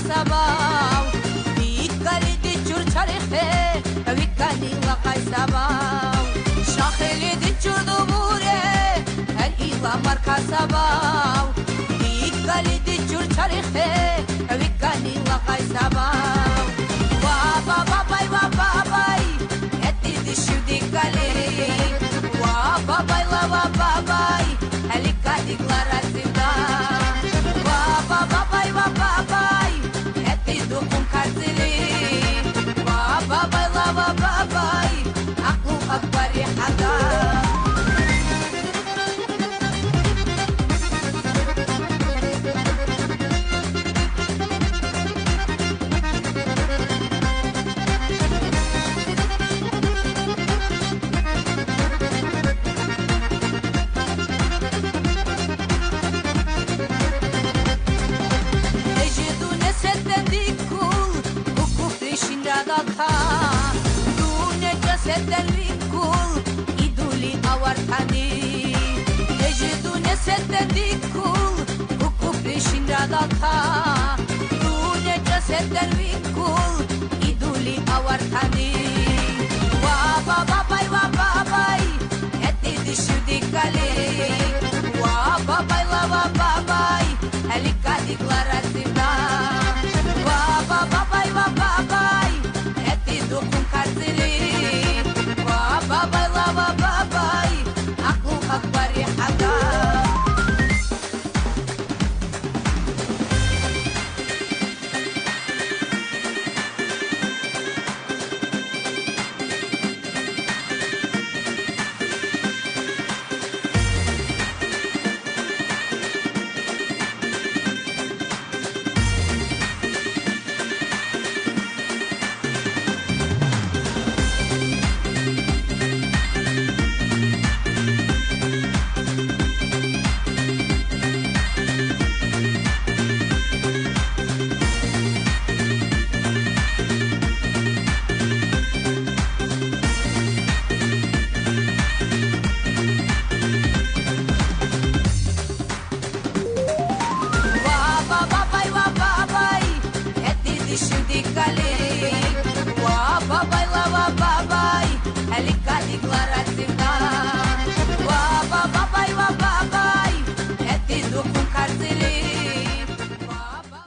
sabau Dikali di ciurciarehe Vikani laqai sabau Shakhili di ciurdumure El ila marka sabau Dikali di ciurciarehe Vikani laqai sabau Wa babai Eti di shudikali Wa babai Elika declarativa Wa babai Eti dukun karzili Wa babai Aklu akbari hada Setel vincul iduli awartani Ejidune setel vincul Uku prishinda dalta Dune setel vincul iduli awartani Wa babai